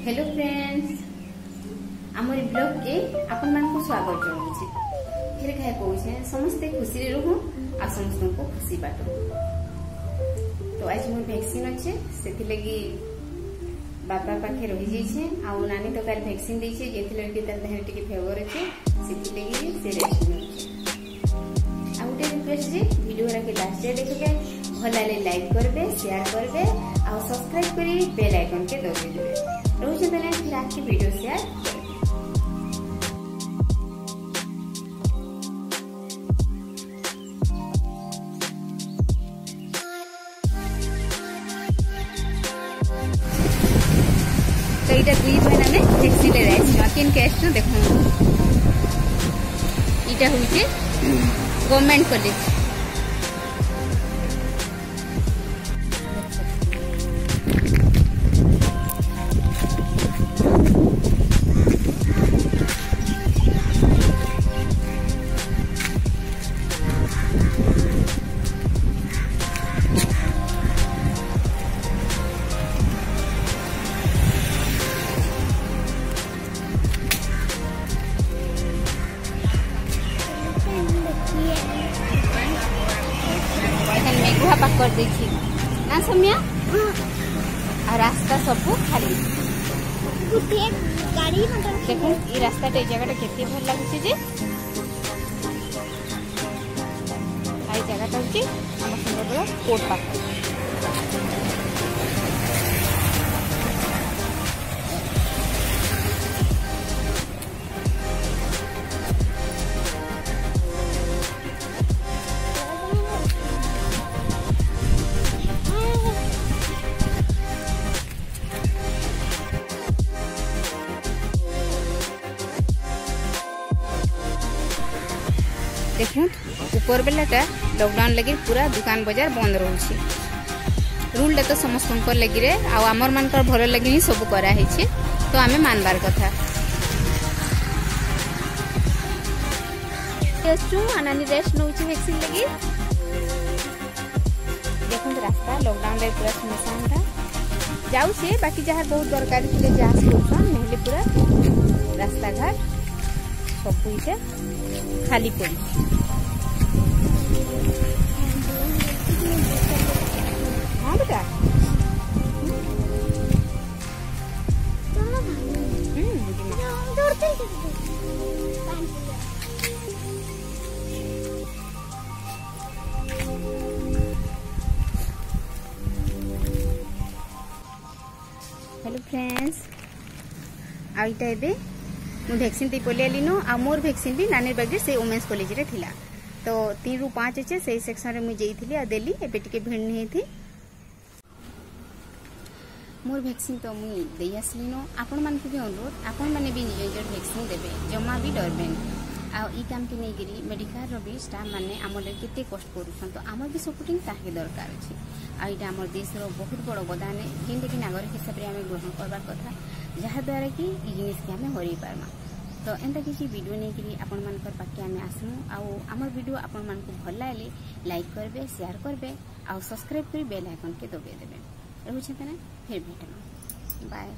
Hello friends, आमर blog के आपण मानक स्वागत जनाऊँ। फिर कहे कहे समस्ते खुशी रहूँ आ समस्त को खुशी बाटू। तो आज मोर वैक्सीन अच्छे से बापा पाखे रही जाइए आ नानी तो कल वैक्सीन देछे जेथि तार देह टिके फेवर अच्छे से से रेस्ट आ गोटे रिक्वेस्ट जे वीडियो के लास्ट जे देखबे भल लागे लाइक करबे शेयर करबे आ सब्सक्राइब करी बेल आइकन के दबे देबे। रोज देने फिर आज की वीडियो शेयर तो इटा दुई महीना में वैक्सीन ले रहे किन केस न देखो इटा होचे गवर्नमेंट कॉलेज पाक कर देखी ना सौम्या आ रास्ता सब खाली गाड़ी देखो ये रास्ता जगह केते भल लगुचे जे आई जगह होची हम सुंदर कोट पाक देखो ऊपर बेलाटा लॉकडाउन लगे पूरा दुकान बाजार बंद रोचे रूल तो समस्त लगी रे आमर मान भल लगे ही सब कराई तो आम मानबार कथा नानी रेस्ट नौ वैक्सीन लगी देखो रास्ता लॉकडाउन रे पूरा सुनसान था जाऊे बाकी जहाँ बहुत दरकार थे जहाँ नहले पूरा रास्ता घाट सब खाली पड़ी हाँ बेटा हेलो फ्रेंड्स आईटा एबे मु वैक्सीन दी पले आलिनो आ मोर वैक्सीन भी नानी बागे से वुमेन्स कॉलेज रे थिला तो 3 ରୁ 5 अच्छे से सेक्शन रे मु जेइथिली आ देली एबे टिके भिड़ नहीं थी मोर वैक्सीन तो मु देई आसलिनो आपण मान के भी अनुरोध आपण माने भी निज निज वैक्सीन देबे जमा भी डरबेन आ ई काम के नै गिरी मेडिकल रो भी स्टाफ माने हमले केते कष्ट करूछन तो हमर भी सपोर्टिंग ताके दरकार अछि आ इटा हमर देश रो बहुत बड़ अवदान है जिन कि नागरिक हिसाब रे हमें ग्रहण करबार कथा जहा द्वारा कि ई जिनिस के हमें हरि पारमा तो एंता किसी वीडियो नहीं करी आपण मानकर पाके आमे आसमु आ हमर वीडियो आपण मान को भल लागले लाइक करबे शेयर करबे आ सब्सक्राइब करी बेल आइकन के दबे देबे रहू छै तने फिर भेटना बाय।